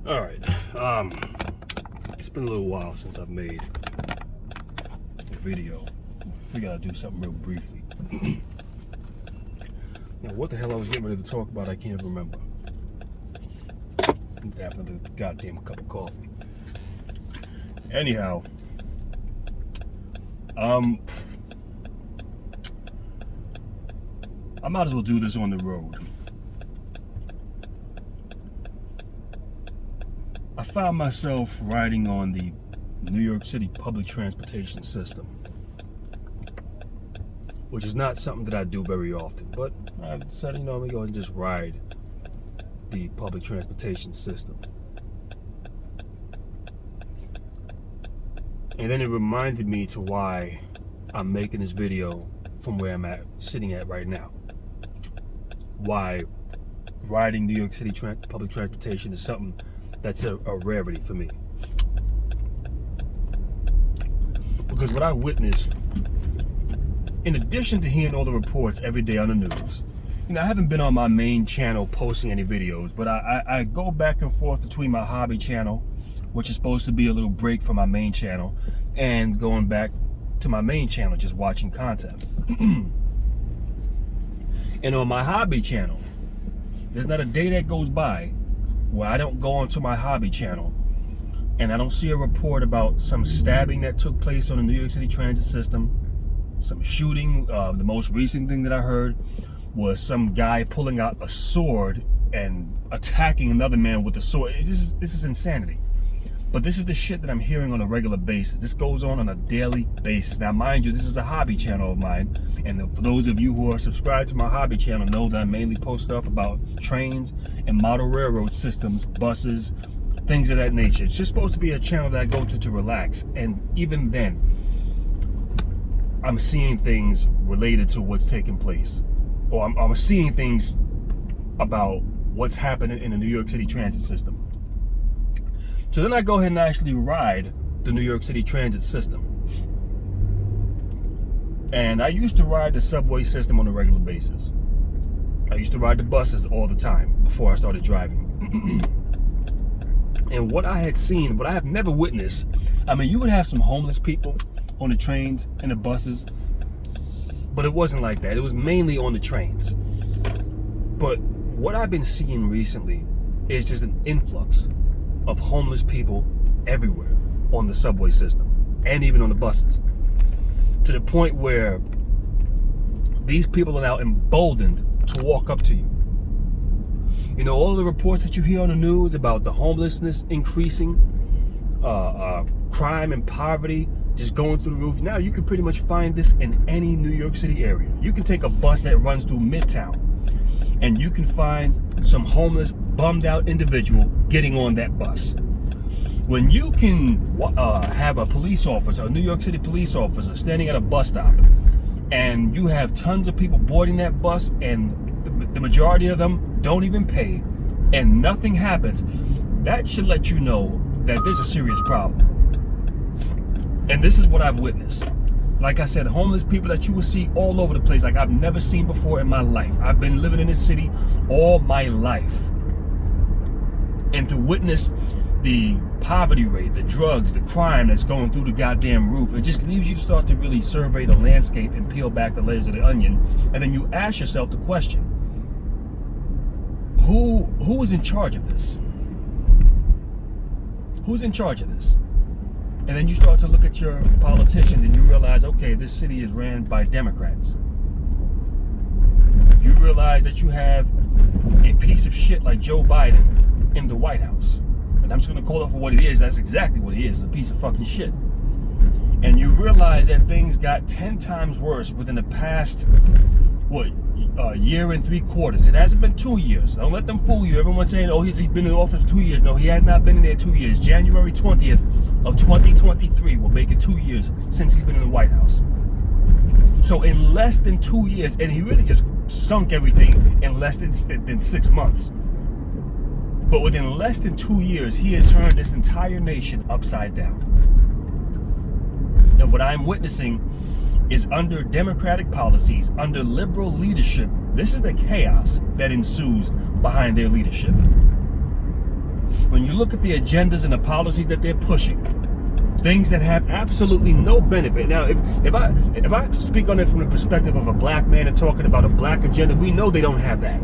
All right. It's been a little while since I've made a video. We gotta do something real briefly. Now, what the hell I was getting ready to talk about, I can't remember. After the goddamn cup of coffee. Anyhow, I might as well do this on the road. I found myself riding on the New York City public transportation system, which is not something that I do very often, but I decided, I'm gonna go and just ride the public transportation system. And then it reminded me to why I'm making this video from where I'm sitting at right now. Why riding New York City public transportation is something that's a rarity for me. Because what I witnessed, in addition to hearing all the reports every day on the news, I haven't been on my main channel posting any videos, but I go back and forth between my hobby channel, which is supposed to be a little break from my main channel, and going back to my main channel, just watching content. And on my hobby channel, there's not a day that goes by where I don't go onto my hobby channel and I don't see a report about some stabbing that took place on the New York City transit system, some shooting. The most recent thing that I heard was some guy pulling out a sword and attacking another man with a sword. This is insanity. But this is the shit that I'm hearing on a regular basis. This goes on a daily basis. Now, mind you, this is a hobby channel of mine. And for those of you who are subscribed to my hobby channel, know that I mainly post stuff about trains and model railroad systems, buses, things of that nature. It's just supposed to be a channel that I go to relax. And even then, I'm seeing things related to what's taking place. Or I'm seeing things about what's happening in the New York City transit system. So then I go ahead and actually ride the New York City transit system. And I used to ride the subway system on a regular basis. I used to ride the buses all the time before I started driving. And what I had seen, what I have never witnessed, you would have some homeless people on the trains and the buses, but it wasn't like that. It was mainly on the trains. But what I've been seeing recently is just an influx of homeless people everywhere on the subway system and even on the buses, to the point where these people are now emboldened to walk up to you. All of the reports that you hear on the news about the homelessness increasing, crime and poverty just going through the roof. Now you can pretty much find this in any New York City area. You can take a bus that runs through Midtown and you can find some homeless, bummed out individual getting on that bus. When you can have a police officer, a New York City police officer, standing at a bus stop, and you have tons of people boarding that bus, and the majority of them don't even pay, and nothing happens, that should let you know that there's a serious problem. And this is what I've witnessed. Like I said, homeless people that you will see all over the place, like I've never seen before in my life. I've been living in this city all my life. And to witness the poverty rate, the drugs, the crime that's going through the goddamn roof, it just leaves you to start to really survey the landscape and peel back the layers of the onion. And then you ask yourself the question, who is in charge of this? Who's in charge of this? And then you start to look at your politicians and you realize, okay, this city is ran by Democrats. You realize that you have a piece of shit like Joe Biden in the White House. And I'm just going to call it for what it is. That's exactly what it is. It's a piece of fucking shit. And you realize that things got 10 times worse within the past, year and 3 quarters. It hasn't been 2 years. Don't let them fool you. Everyone's saying, oh, he's been in office for 2 years. No, he has not been in there 2 years. January 20th of 2023 will make it 2 years since he's been in the White House. So in less than 2 years, and he really just sunk everything in less than 6 months. But within less than 2 years, he has turned this entire nation upside down. And what I'm witnessing is under Democratic policies, under liberal leadership, this is the chaos that ensues behind their leadership. when you look at the agendas and the policies that they're pushing, things that have absolutely no benefit. Now, if I speak on it from the perspective of a black man and talking about a black agenda, we know they don't have that.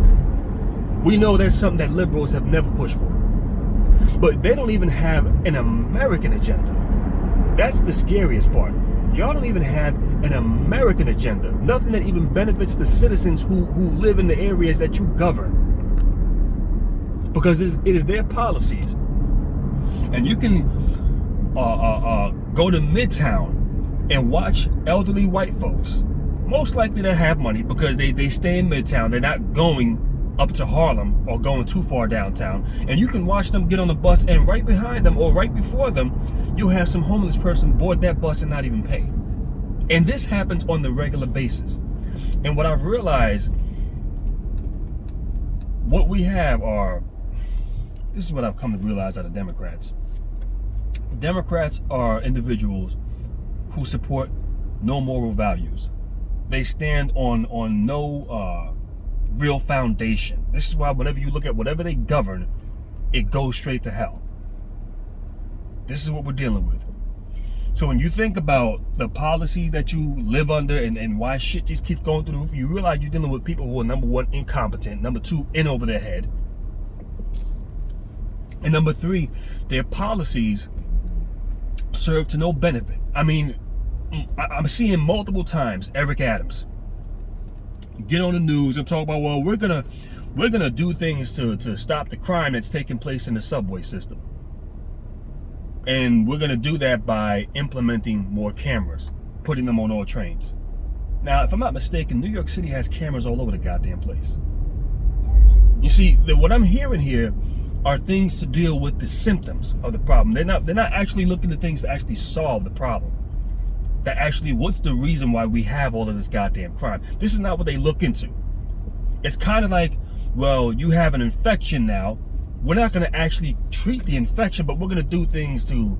We know that's something that liberals have never pushed for. But they don't even have an American agenda. That's the scariest part. Y'all don't even have an American agenda. Nothing that even benefits the citizens who live in the areas that you govern. Because it is their policies. And you can go to Midtown and watch elderly white folks. Most likely they have money because they stay in Midtown. They're not going up to Harlem or going too far downtown. And you can watch them get on the bus, and right behind them or right before them, you'll have some homeless person board that bus and not even pay. And this happens on the regular basis. And what I've realized, what we have are, this is what I've come to realize out of Democrats. Democrats are individuals who support no moral values. They stand on no real foundation. This is why whenever you look at whatever they govern, it goes straight to hell. This is what we're dealing with. So when you think about the policies that you live under and why shit just keeps going through the roof, you realize you're dealing with people who are, number one, incompetent, number two, in over their head, and number three, their policies serve to no benefit. I mean, I'm seeing multiple times Eric Adams get on the news and talk about, well, we're gonna do things to stop the crime that's taking place in the subway system. And we're gonna do that by implementing more cameras, putting them on all trains. Now, if I'm not mistaken, New York City has cameras all over the goddamn place. You see, what I'm hearing here are things to deal with the symptoms of the problem. They're not actually looking at things to actually solve the problem. That actually, what's the reason why we have all of this goddamn crime? This is not what they look into. It's kind of like, well, you have an infection now. We're not going to actually treat the infection, but we're going to do things to,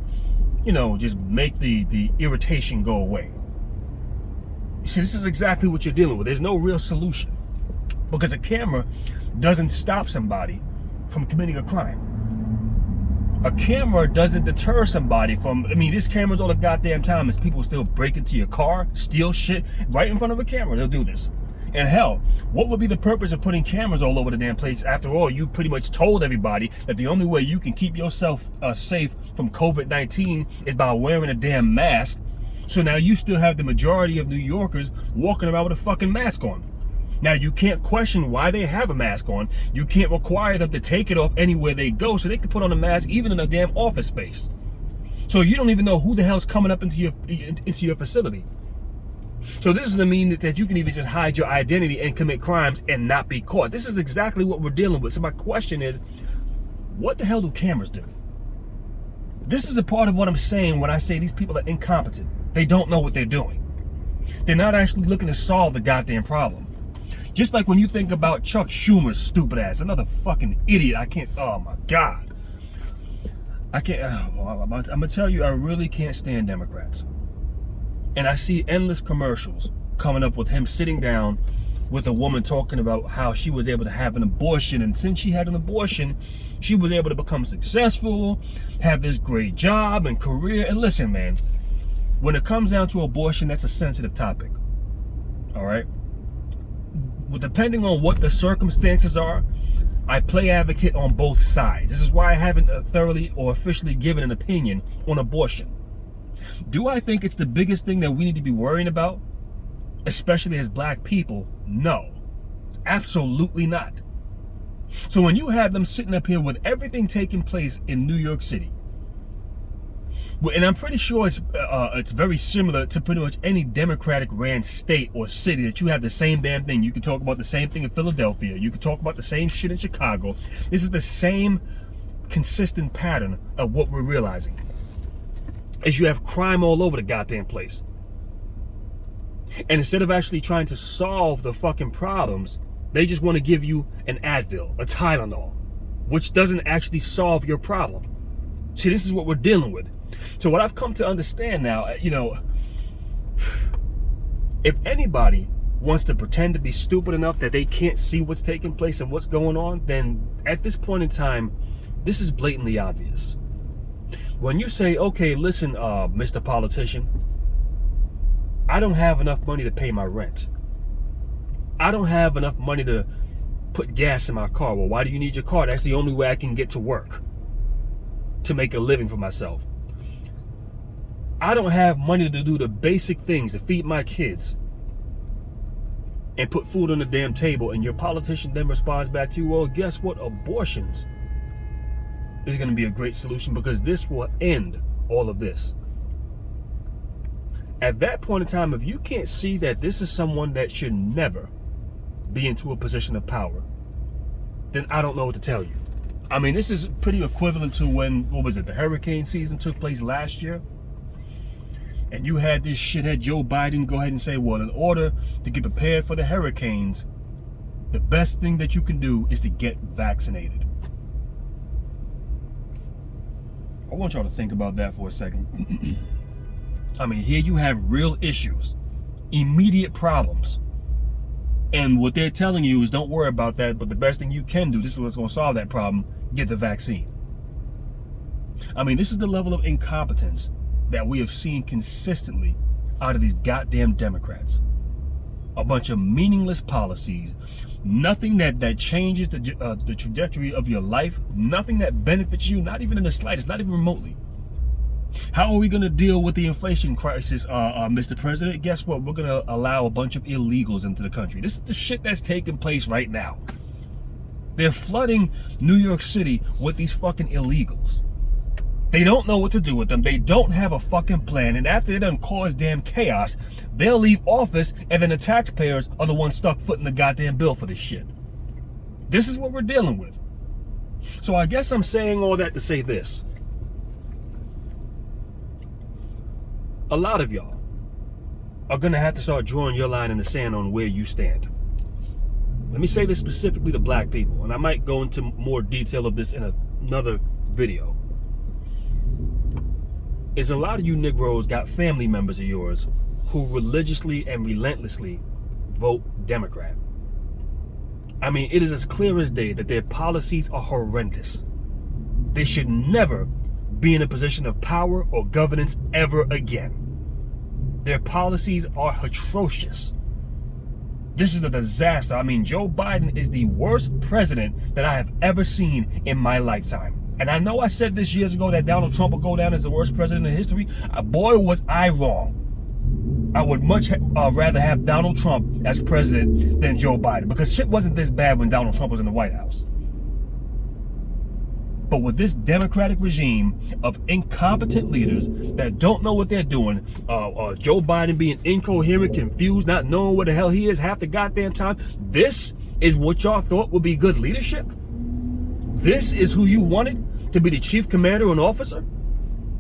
just make the irritation go away. You see, this is exactly what you're dealing with. There's no real solution. Because a camera doesn't stop somebody from committing a crime. A camera doesn't deter somebody from, this camera's all the goddamn time as people still break into your car, steal shit right in front of a camera. They'll do this. And hell, what would be the purpose of putting cameras all over the damn place? After all, you pretty much told everybody that the only way you can keep yourself safe from COVID-19 is by wearing a damn mask. So now you still have the majority of New Yorkers walking around with a fucking mask on. Now, you can't question why they have a mask on. You can't require them to take it off anywhere they go, so they can put on a mask even in a damn office space. So you don't even know who the hell's coming up into your facility. So this doesn't mean that you can even just hide your identity and commit crimes and not be caught. This is exactly what we're dealing with. So my question is, what the hell do cameras do? This is a part of what I'm saying when I say these people are incompetent. They don't know what they're doing. They're not actually looking to solve the goddamn problem. Just like when you think about Chuck Schumer's stupid ass, another fucking idiot. Oh my God. I'm gonna tell you, I really can't stand Democrats. And I see endless commercials coming up with him sitting down with a woman talking about how she was able to have an abortion. And since she had an abortion, she was able to become successful, have this great job and career. And listen, man, when it comes down to abortion, that's a sensitive topic. All right? Well, depending on what the circumstances are, I play advocate on both sides. This is why I haven't thoroughly or officially given an opinion on abortion. Do I think it's the biggest thing that we need to be worrying about, especially as black people? No, absolutely not. So when you have them sitting up here with everything taking place in New York City, and I'm pretty sure it's very similar to pretty much any Democratic ran state or city, that you have the same damn thing. You can talk about the same thing in Philadelphia. You can talk about the same shit in Chicago. This is the same consistent pattern of what we're realizing. Is you have crime all over the goddamn place. And instead of actually trying to solve the fucking problems, they just want to give you an Advil, a Tylenol, which doesn't actually solve your problem. See, this is what we're dealing with. So what I've come to understand now, if anybody wants to pretend to be stupid enough that they can't see what's taking place and what's going on, then at this point in time, This is blatantly obvious. When you say, okay, listen, Mr. Politician, I don't have enough money to pay my rent. I don't have enough money to put gas in my car. Well, why do you need your car? That's the only way I can get to work to make a living for myself. I don't have money to do the basic things, to feed my kids and put food on the damn table. And your politician then responds back to you, well, guess what? Abortions is going to be a great solution because this will end all of this. At that point in time, if you can't see that this is someone that should never be into a position of power, then I don't know what to tell you. I mean, this is pretty equivalent to when, the hurricane season took place last year. And you had this shithead Joe Biden go ahead and say, well, in order to get prepared for the hurricanes, the best thing that you can do is to get vaccinated. I want y'all to think about that for a second. I mean, here you have real issues, immediate problems. And what they're telling you is don't worry about that, but the best thing you can do, this is what's going to solve that problem, get the vaccine. I mean, this is the level of incompetence that we have seen consistently out of these goddamn Democrats. A bunch of meaningless policies, nothing that changes the trajectory of your life, nothing that benefits you, not even in the slightest, not even remotely. How are we going to deal with the inflation crisis, Mr. President? Guess what? We're going to allow a bunch of illegals into the country. This is the shit that's taking place right now. They're flooding New York City with these fucking illegals. They don't know what to do with them. They don't have a fucking plan. And after they done cause damn chaos, they'll leave office and then the taxpayers are the ones stuck footing the goddamn bill for this shit. This is what we're dealing with. So I guess I'm saying all that to say this. A lot of y'all are going to have to start drawing your line in the sand on where you stand. Let me say this specifically to black people, and I might go into more detail of this in another video. Is a lot of you Negroes got family members of yours who religiously and relentlessly vote Democrat. I mean, it is as clear as day that their policies are horrendous. They should never be in a position of power or governance ever again. Their policies are atrocious. This is a disaster. I mean, Joe Biden is the worst president that I have ever seen in my lifetime. And I know I said this years ago that Donald Trump will go down as the worst president in history. Boy, was I wrong. I would much rather have Donald Trump as president than Joe Biden, because shit wasn't this bad when Donald Trump was in the White House. But with this Democratic regime of incompetent leaders that don't know what they're doing, Joe Biden being incoherent, confused, not knowing what the hell he is half the goddamn time, this is what y'all thought would be good leadership? This is who you wanted to be the chief commander and officer?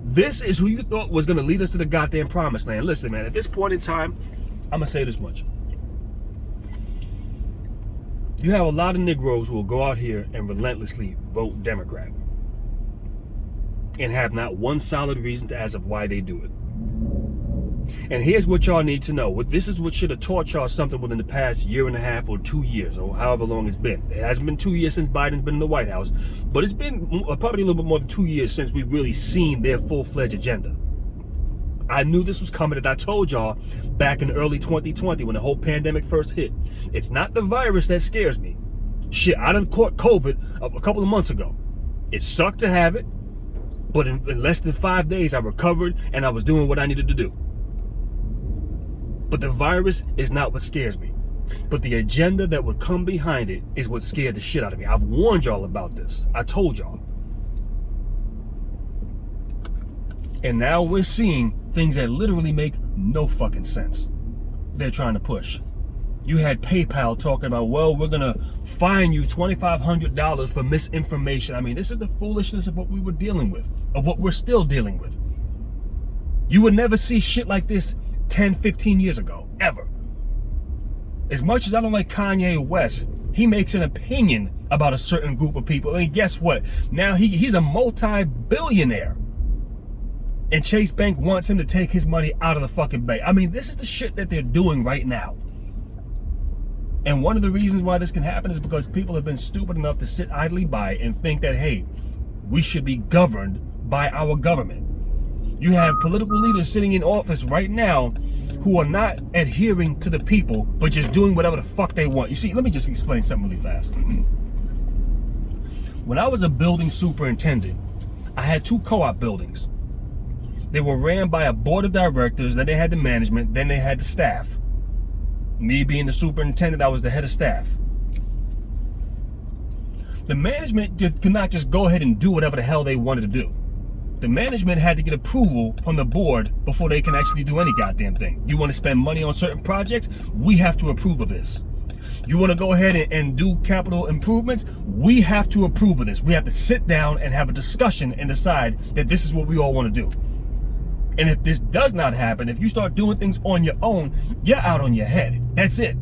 This is who you thought was going to lead us to the goddamn promised land? Listen, man, at this point in time, I'm going to say this much. You have a lot of Negroes who will go out here and relentlessly vote Democrat and have not one solid reason as of why they do it. And here's what y'all need to know. This is what should have taught y'all something within the past year and a half or 2 years or however long it's been. It hasn't been 2 years since Biden's been in the White House, but it's been probably a little bit more than 2 years since we've really seen their full-fledged agenda. I knew this was coming, and I told y'all back in early 2020 when the whole pandemic first hit. It's not the virus that scares me. Shit, I done caught COVID a couple of months ago. It sucked to have it, but in less than 5 days I recovered and I was doing what I needed to do. But the virus is not what scares me. But the agenda that would come behind it is what scared the shit out of me. I've warned y'all about this. I told y'all. And now we're seeing things that literally make no fucking sense. They're trying to push. You had PayPal talking about, well, we're going to fine you $2,500 for misinformation. I mean, this is the foolishness of what we were dealing with, of what we're still dealing with. You would never see shit like this 10, 15 years ago, ever. As much as I don't like Kanye West, he makes an opinion about a certain group of people. And guess what? Now he's a multi-billionaire. And Chase Bank wants him to take his money out of the fucking bank. I mean, this is the shit that they're doing right now. And one of the reasons why this can happen is because people have been stupid enough to sit idly by and think that, hey, we should be governed by our government. You have political leaders sitting in office right now who are not adhering to the people, but just doing whatever the fuck they want. You see, let me just explain something really fast. When I was a building superintendent, I had 2 co-op buildings. They were ran by a board of directors, then they had the management, then they had the staff. Me being the superintendent, I was the head of staff. The management could not just go ahead and do whatever the hell they wanted to do. The management had to get approval from the board before they can actually do any goddamn thing. You want to spend money on certain projects? We have to approve of this. You want to go ahead and do capital improvements? We have to approve of this. We have to sit down and have a discussion and decide that this is what we all want to do. And if this does not happen, if you start doing things on your own, you're out on your head. That's it.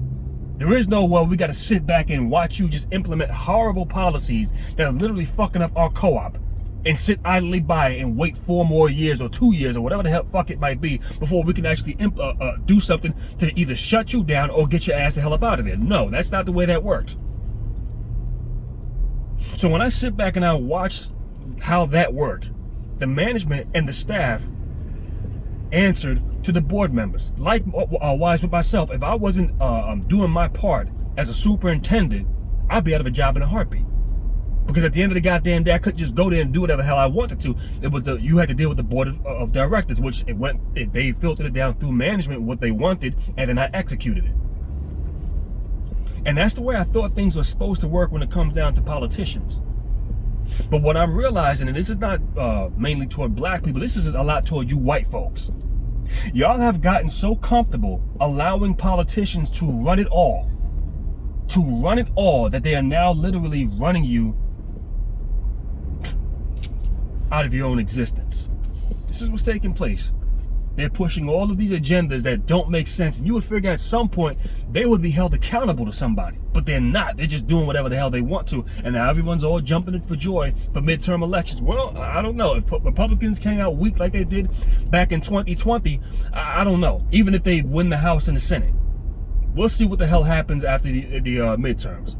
There is no, well, we got to sit back and watch you just implement horrible policies that are literally fucking up our co-op and sit idly by and wait 4 more years or 2 years or whatever the hell fuck it might be before we can actually do something to either shut you down or get your ass the hell up out of there. No, that's not the way that works. So when I sit back and I watch how that worked, the management and the staff answered to the board members. Likewise with myself, if I wasn't doing my part as a superintendent, I'd be out of a job in a heartbeat. Because at the end of the goddamn day, I couldn't just go there and do whatever the hell I wanted to. It was you had to deal with the board of directors, which they filtered it down through management what they wanted, and then I executed it. And that's the way I thought things were supposed to work when it comes down to politicians. But what I'm realizing, and this is not mainly toward black people, this is a lot toward you white folks. Y'all have gotten so comfortable allowing politicians to run it all, that they are now literally running you out of your own existence. This is what's taking place. They're pushing all of these agendas that don't make sense. And you would figure at some point they would be held accountable to somebody, but they're not. They're just doing whatever the hell they want to. And now everyone's all jumping in for joy for midterm elections. Well, I don't know. If Republicans came out weak like they did back in 2020, I don't know. Even if they win the House and the Senate. We'll see what the hell happens after the midterms.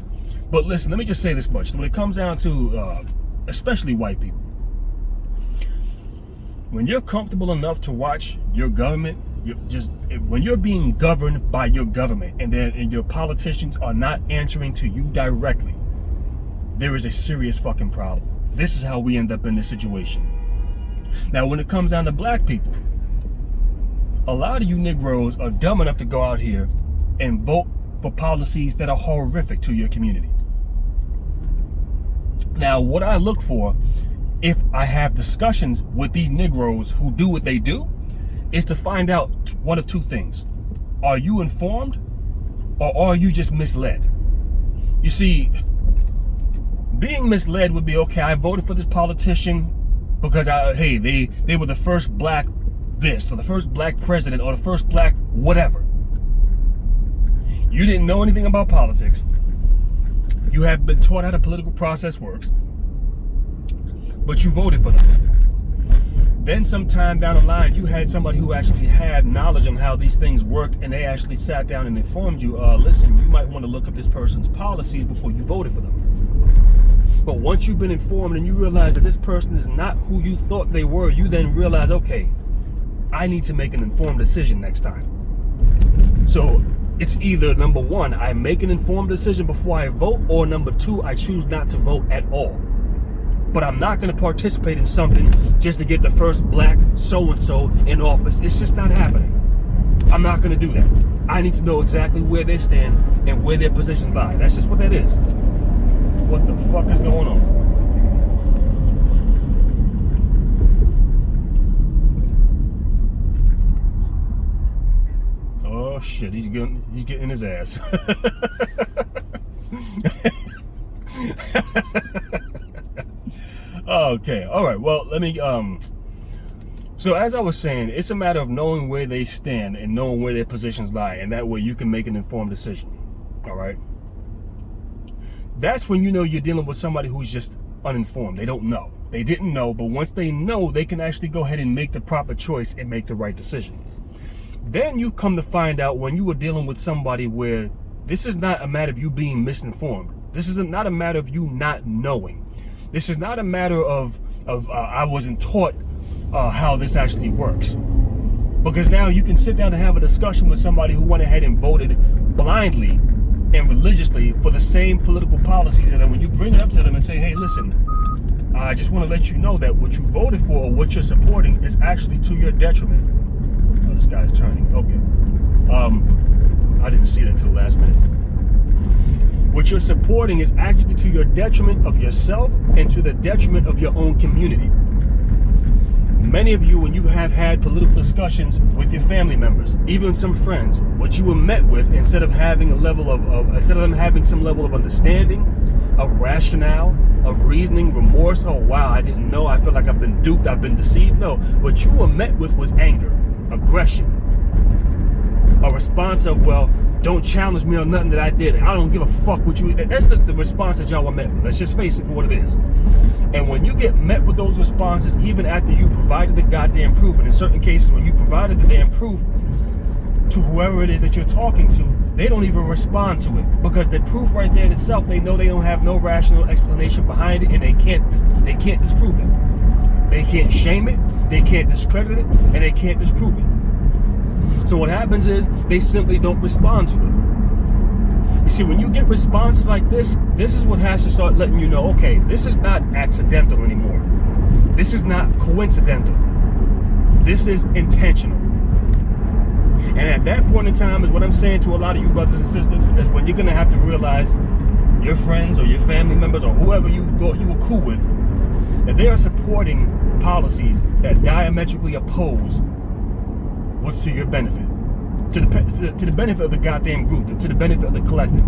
But listen, let me just say this much. When it comes down to, especially white people, when you're comfortable enough to watch your government, when you're being governed by your government and your politicians are not answering to you directly, there is a serious fucking problem. This is how we end up in this situation. Now, when it comes down to black people, a lot of you Negroes are dumb enough to go out here and vote for policies that are horrific to your community. Now, what I look for, if I have discussions with these Negroes who do what they do, is to find out one of 2 things. Are you informed or are you just misled? You see, being misled would be, okay, I voted for this politician because, they were the first black this, or the first black president, or the first black whatever. You didn't know anything about politics. You have been taught how the political process works, but you voted for them. Then sometime down the line, you had somebody who actually had knowledge on how these things worked, and they actually sat down and informed you, listen, you might want to look up this person's policies before you voted for them. But once you've been informed and you realize that this person is not who you thought they were, you then realize, okay, I need to make an informed decision next time. So it's either number 1, I make an informed decision before I vote, or number 2, I choose not to vote at all. But I'm not going to participate in something just to get the first black so-and-so in office. It's just not happening. I'm not going to do that. I need to know exactly where they stand and where their positions lie. That's just what that is. What the fuck is going on? Oh shit, he's getting his ass. Okay, all right, well, let me so as I was saying, it's a matter of knowing where they stand and knowing where their positions lie, and that way you can make an informed decision. All right, that's when you know you're dealing with somebody who's just uninformed. They don't know, they didn't know, but once they know, they can actually go ahead and make the proper choice and make the right decision. Then you come to find out when you were dealing with somebody where this is not a matter of you being misinformed. This is not a matter of you not knowing. This is not a matter of I wasn't taught how this actually works. Because now you can sit down and have a discussion with somebody who went ahead and voted blindly and religiously for the same political policies, and then when you bring it up to them and say, hey, listen, I just want to let you know that what you voted for or what you're supporting is actually to your detriment. Oh, this guy's turning. Okay. I didn't see that until the last minute. What you're supporting is actually to your detriment of yourself and to the detriment of your own community. Many of you, when you have had political discussions with your family members, even some friends, what you were met with, instead of having a level instead of them having some level of understanding, of rationale, of reasoning, remorse, oh wow, I didn't know, I feel like I've been duped, I've been deceived. No, what you were met with was anger, aggression, a response of, well, don't challenge me on nothing that I did. I don't give a fuck what you. That's the response that y'all were met with. Let's just face it for what it is. And when you get met with those responses, even after you provided the goddamn proof, and in certain cases when you provided the damn proof to whoever it is that you're talking to, they don't even respond to it. Because the proof right there in itself, they know they don't have no rational explanation behind it, and they can't disprove it. They can't shame it, they can't discredit it, and they can't disprove it. So what happens is they simply don't respond to it. You see, when you get responses like this is what has to start letting you know, okay, this is not accidental anymore. This is not coincidental. This is intentional. And at that point in time is what I'm saying to a lot of you brothers and sisters, is when you're going to have to realize your friends or your family members or whoever you thought you were cool with, that they are supporting policies that diametrically oppose what's to your benefit, to the benefit of the goddamn group, to the benefit of the collective.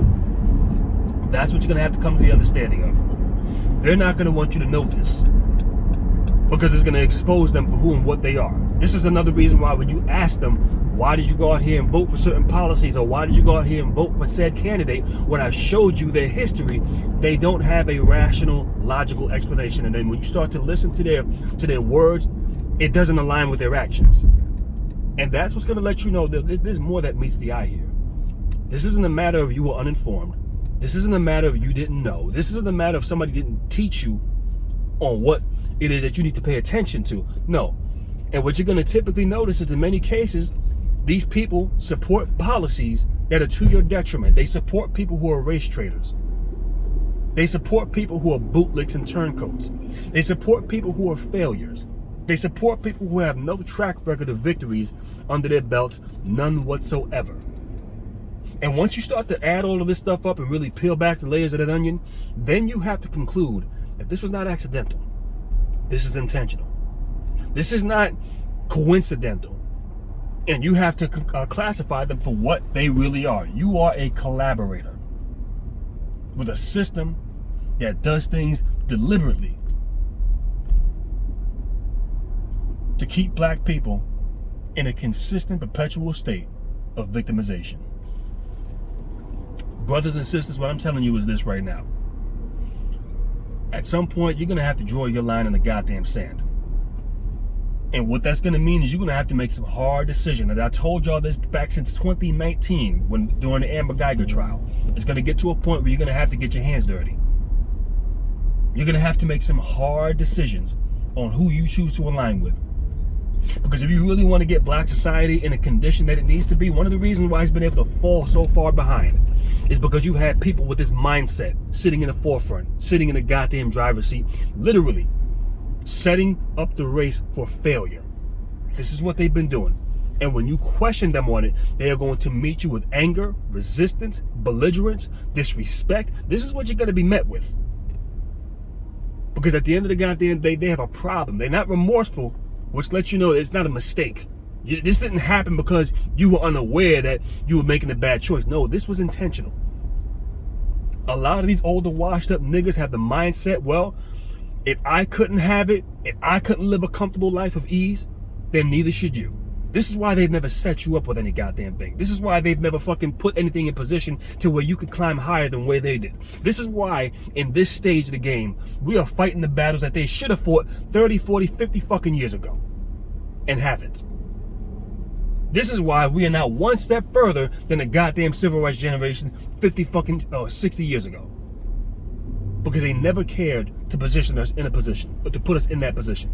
That's what you're going to have to come to the understanding of. They're not going to want you to know this because it's going to expose them for who and what they are. This is another reason why when you ask them, why did you go out here and vote for certain policies, or why did you go out here and vote for said candidate, when I showed you their history, they don't have a rational, logical explanation. And then when you start to listen to their words, it doesn't align with their actions. And that's what's going to let you know that there's more that meets the eye here. This isn't a matter of you were uninformed. This isn't a matter of you didn't know. This isn't a matter of somebody didn't teach you on what it is that you need to pay attention to. No. And what you're going to typically notice is in many cases, these people support policies that are to your detriment. They support people who are race traders. They support people who are bootlicks and turncoats. They support people who are failures. They support people who have no track record of victories under their belts, none whatsoever. And once you start to add all of this stuff up and really peel back the layers of that onion, then you have to conclude that this was not accidental. This is intentional. This is not coincidental. And you have to classify them for what they really are. You are a collaborator with a system that does things deliberately to keep black people in a consistent, perpetual state of victimization. Brothers and sisters, what I'm telling you is this right now. At some point, you're going to have to draw your line in the goddamn sand. And what that's going to mean is you're going to have to make some hard decisions. As I told y'all this back since 2019, during the Amber Geiger trial. It's going to get to a point where you're going to have to get your hands dirty. You're going to have to make some hard decisions on who you choose to align with. Because if you really want to get black society in a condition that it needs to be, one of the reasons why it's been able to fall so far behind is because you had people with this mindset sitting in the forefront, sitting in the goddamn driver's seat, literally setting up the race for failure. This is what they've been doing. And when you question them on it, they are going to meet you with anger, resistance, belligerence, disrespect. This is what you're going to be met with. Because at the end of the goddamn day, they have a problem. They're not remorseful, which lets you know it's not a mistake. This didn't happen because you were unaware that you were making a bad choice. No, this was intentional. A lot of these older washed up niggas have the mindset, well, if I couldn't have it, if I couldn't live a comfortable life of ease, then neither should you. This is why they've never set you up with any goddamn thing. This is why they've never fucking put anything in position to where you can climb higher than where they did. This is why in this stage of the game, we are fighting the battles that they should have fought 30, 40, 50 fucking years ago and haven't. This is why we are now one step further than the goddamn civil rights generation 60 years ago. because they never cared to position us in a position, or to put us in that position.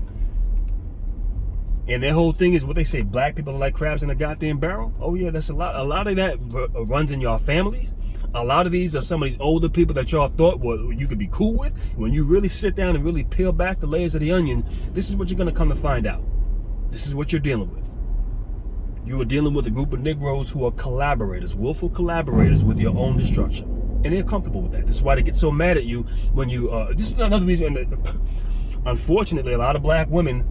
And their whole thing is what they say, black people are like crabs in a goddamn barrel. Oh yeah, that's a lot of that runs in your families. A lot of these are some of these older people that y'all thought you could be cool with. When you really sit down and really peel back the layers of the onion, this is what you're gonna come to find out. This is what you're dealing with. You are dealing with a group of Negroes who are collaborators, willful collaborators with your own destruction. And they're comfortable with that. This is why they get so mad at you when you, this is another reason, unfortunately, a lot of black women,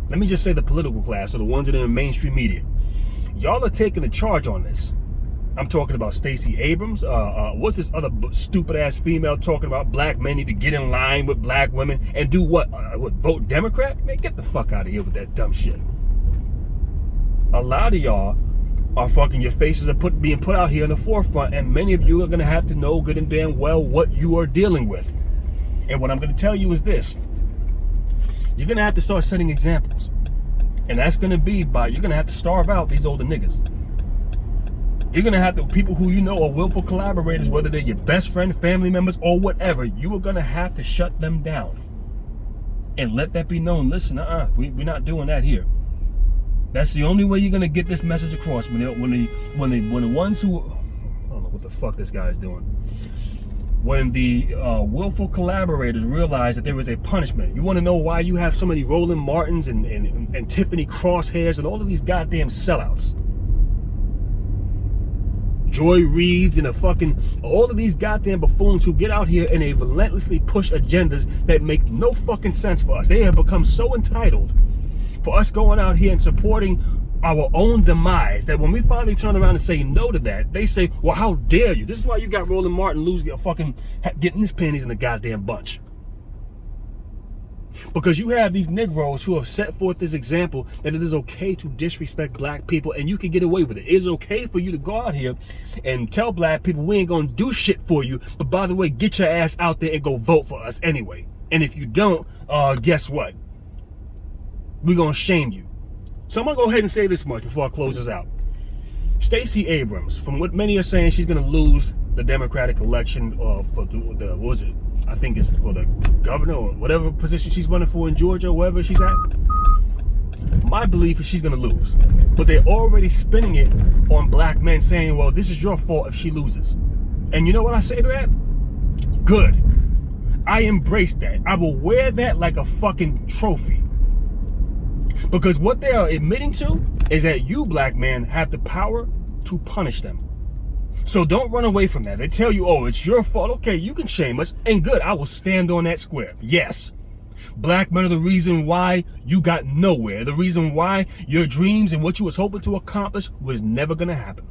let me just say the political class, or the ones that are in mainstream media, y'all are taking the charge on this. I'm talking about Stacey Abrams. What's this other stupid ass female talking about black men need to get in line with black women and do what? Vote Democrat? Man, get the fuck out of here with that dumb shit. A lot of y'all are fucking, your faces are being put out here in the forefront, and many of you are gonna have to know good and damn well what you are dealing with. And what I'm gonna tell you is this: you're gonna have to start setting examples, and that's gonna be by you're gonna have to starve out these older niggas. You're gonna have to, people who you know are willful collaborators, whether they're your best friend, family members, or whatever, you are gonna have to shut them down and let that be known. Listen, we're not doing that here. That's the only way you're gonna get this message across. When the ones who, I don't know what the fuck this guy is doing. When the willful collaborators realize that there is a punishment. You want to know why you have so many Roland Martins and Tiffany Crosshairs and all of these goddamn sellouts? Joy Reids and all of these goddamn buffoons who get out here and they relentlessly push agendas that make no fucking sense for us. They have become so entitled for us going out here and supporting our own demise that when we finally turn around and say no to that, they say, well, how dare you? This is why you got Roland Martin getting his panties in a goddamn bunch. Because you have these Negroes who have set forth this example that it is okay to disrespect black people and you can get away with it. It is okay for you to go out here and tell black people we ain't gonna do shit for you, but by the way, get your ass out there and go vote for us anyway. And if you don't, guess what? We're gonna shame you. So I'm gonna go ahead and say this much before I close this out. Stacey Abrams, from what many are saying, she's gonna lose the Democratic election for the what was it? I think it's for the governor or whatever position she's running for in Georgia, wherever she's at. My belief is she's gonna lose. But they're already spinning it on black men, saying, well, this is your fault if she loses. And you know what I say to that? Good. I embrace that. I will wear that like a fucking trophy. Because what they are admitting to is that you, black men, have the power to punish them. So don't run away from that. They tell you, oh, it's your fault. Okay, you can shame us. And good, I will stand on that square. Yes. Black men are the reason why you got nowhere. The reason why your dreams and what you was hoping to accomplish was never going to happen.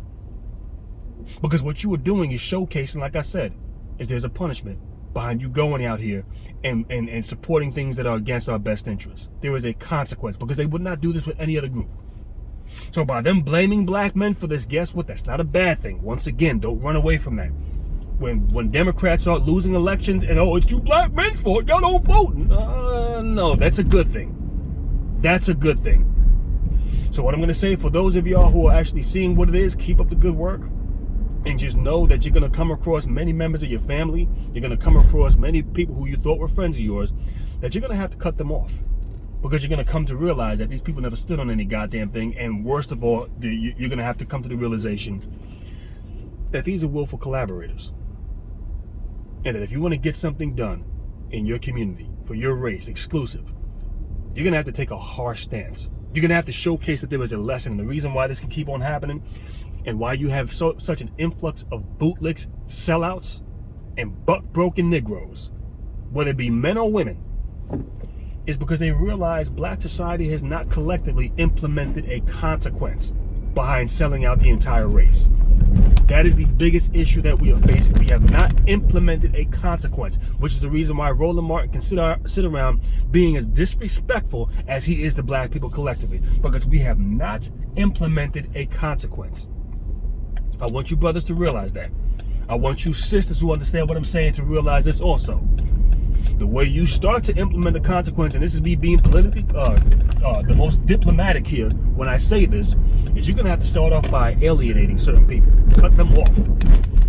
Because what you were doing is showcasing, like I said, is there's a punishment behind you going out here and supporting things that are against our best interests. There is a consequence because they would not do this with any other group. So by them blaming black men for this, guess what? That's not a bad thing. Once again, don't run away from that. When Democrats start losing elections and, oh, it's you black men's fault, y'all don't vote. No, that's a good thing. That's a good thing. So what I'm going to say, for those of y'all who are actually seeing what it is, keep up the good work. And just know that you're going to come across many members of your family. You're going to come across many people who you thought were friends of yours, that you're going to have to cut them off. Because you're going to come to realize that these people never stood on any goddamn thing. And worst of all, you're going to have to come to the realization that these are willful collaborators. And that if you want to get something done in your community, for your race, exclusive, you're going to have to take a harsh stance. You're going to have to showcase that there is a lesson. And the reason why this can keep on happening and why you have such an influx of bootlicks, sellouts, and buck-broken Negroes, whether it be men or women, is because they realize black society has not collectively implemented a consequence behind selling out the entire race. That is the biggest issue that we are facing. We have not implemented a consequence, which is the reason why Roland Martin can sit around being as disrespectful as he is to black people collectively, because we have not implemented a consequence. I want you brothers to realize that. I want you sisters who understand what I'm saying to realize this also. The way you start to implement the consequence, and this is me being politically the most diplomatic here when I say this, is you're going to have to start off by alienating certain people. Cut them off.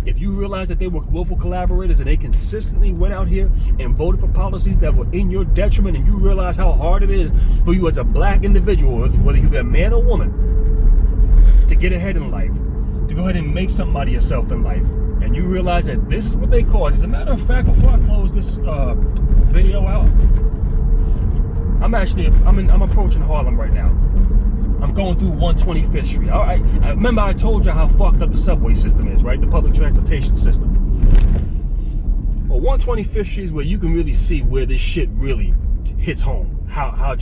if you realize that they were willful collaborators and they consistently went out here and voted for policies that were in your detriment, and you realize how hard it is for you as a black individual, whether you're a man or woman, to get ahead in life, to go ahead and make something out of yourself in life, and you realize that this is what they cause. As a matter of fact, before I close this video out, I'm approaching Harlem right now. I'm going through 125th Street. All right, I remember I told you how fucked up the subway system is, right? The public transportation system. Well, 125th Street is where you can really see where this shit really hits home. How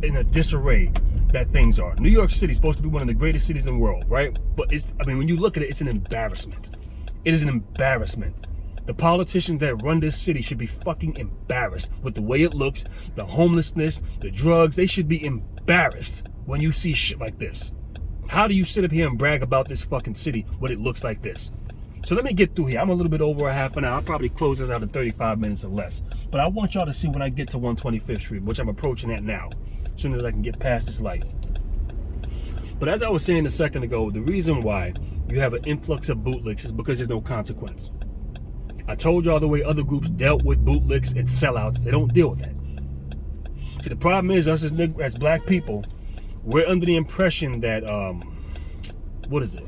in a disarray that things are. New York City is supposed to be one of the greatest cities in the world, right? But when you look at it, it's an embarrassment. It is an embarrassment. The politicians that run this city should be fucking embarrassed with the way it looks, the homelessness, the drugs. They should be embarrassed when you see shit like this. How do you sit up here and brag about this fucking city when it looks like this? So let me get through here. I'm a little bit over a half an hour. I'll probably close this out in 35 minutes or less. But I want y'all to see when I get to 125th Street, which I'm approaching at now, as soon as I can get past this light. But as I was saying a second ago, the reason why you have an influx of bootlicks is because there's no consequence. I told y'all the way other groups dealt with bootlicks and sellouts. They don't deal with that. See, the problem is us as black people, we're under the impression that, what is it?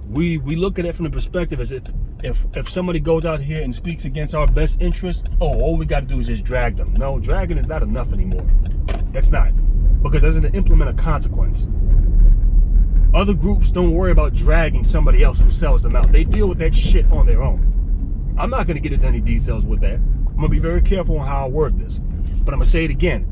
We look at it from the perspective as if somebody goes out here and speaks against our best interest, all we got to do is just drag them. No, dragging is not enough anymore. That's not. Because that doesn't implement a consequence. Other groups don't worry about dragging somebody else who sells them out. They deal with that shit on their own. I'm not going to get into any details with that. I'm going to be very careful on how I word this. But I'm going to say it again.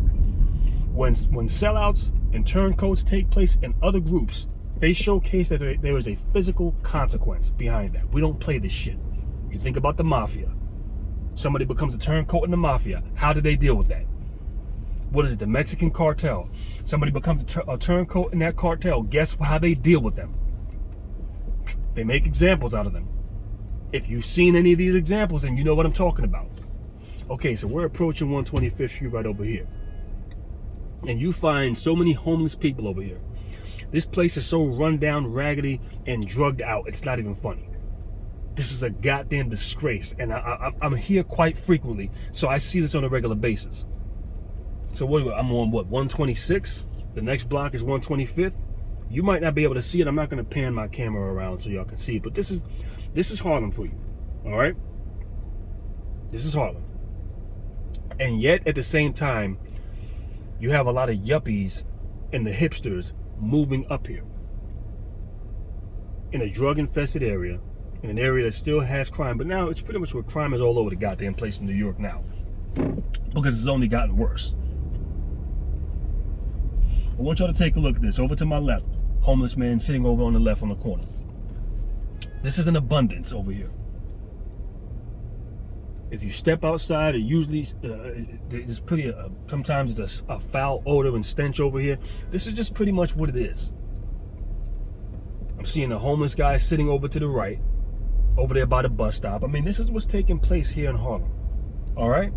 When sellouts and turncoats take place in other groups, they showcase that there is a physical consequence behind that. We don't play this shit. You think about the mafia. Somebody becomes a turncoat in the mafia. How do they deal with that? What is it? The Mexican cartel. Somebody becomes a turncoat in that cartel. Guess how they deal with them? They make examples out of them. If you've seen any of these examples, then you know what I'm talking about. Okay, so we're approaching 125th Street right over here. And you find so many homeless people over here. This place is so run down, raggedy, and drugged out, it's not even funny. This is a goddamn disgrace. And I'm here quite frequently, so I see this on a regular basis. So I'm on 126? The next block is 125th. You might not be able to see it. I'm not going to pan my camera around so y'all can see it. But this is Harlem for you. All right? This is Harlem. And yet, at the same time, you have a lot of yuppies and the hipsters moving up here. In a drug-infested area. In an area that still has crime. But now, it's pretty much where crime is all over the goddamn place in New York now. Because it's only gotten worse. I want y'all to take a look at this. Over to my left, homeless man sitting over on the left on the corner. This is an abundance over here. If you step outside, it usually it's pretty. Sometimes it's a foul odor and stench over here. This is just pretty much what it is. I'm seeing a homeless guy sitting over to the right, over there by the bus stop. I mean, this is what's taking place here in Harlem. All right.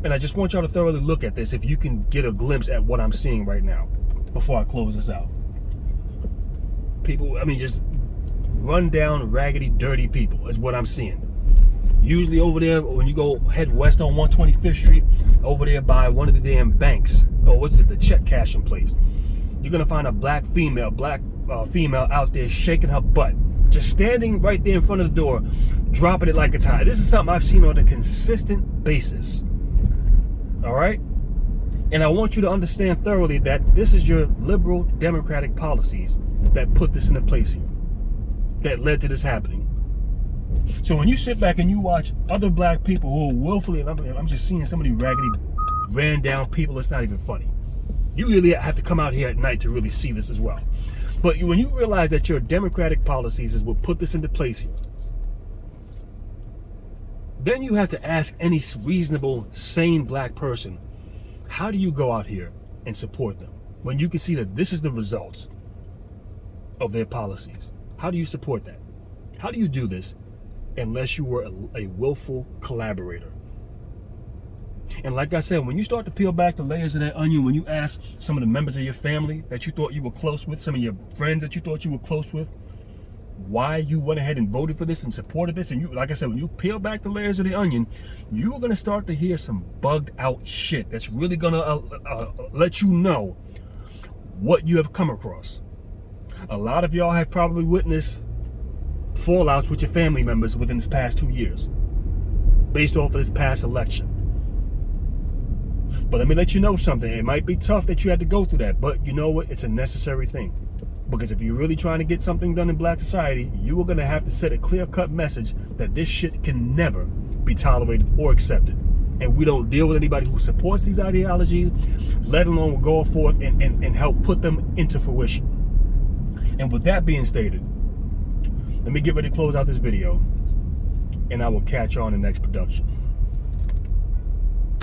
And I just want y'all to thoroughly look at this if you can get a glimpse at what I'm seeing right now before I close this out. People, I mean, just run down, raggedy, dirty people is what I'm seeing. Usually over there, when you go head west on 125th Street, over there by one of the damn banks, the check cashing place, you're going to find a black female out there shaking her butt, just standing right there in front of the door, dropping it like it's hot. This is something I've seen on a consistent basis. All right? And I want you to understand thoroughly that this is your liberal democratic policies that put this into place here, that led to this happening. So when you sit back and you watch other black people who are willfully, and I'm just seeing so many raggedy, ran down people, it's not even funny. You really have to come out here at night to really see this as well. But when you realize that your democratic policies is what put this into place here, then you have to ask any reasonable, sane black person, how do you go out here and support them when you can see that this is the results of their policies? How do you support that? How do you do this unless you were a willful collaborator? And like I said, when you start to peel back the layers of that onion, when you ask some of the members of your family that you thought you were close with, some of your friends that you thought you were close with, why you went ahead and voted for this and supported this. And you, like I said, when you peel back the layers of the onion, you are going to start to hear some bugged out shit that's really going to let you know what you have come across. A lot of y'all have probably witnessed fallouts with your family members within this past 2 years based off of this past election. But let me let you know something. It might be tough that you had to go through that, but you know what? It's a necessary thing. Because if you're really trying to get something done in black society, you are going to have to set a clear-cut message that this shit can never be tolerated or accepted. And we don't deal with anybody who supports these ideologies, let alone go forth and help put them into fruition. And with that being stated, let me get ready to close out this video, and I will catch you on the next production.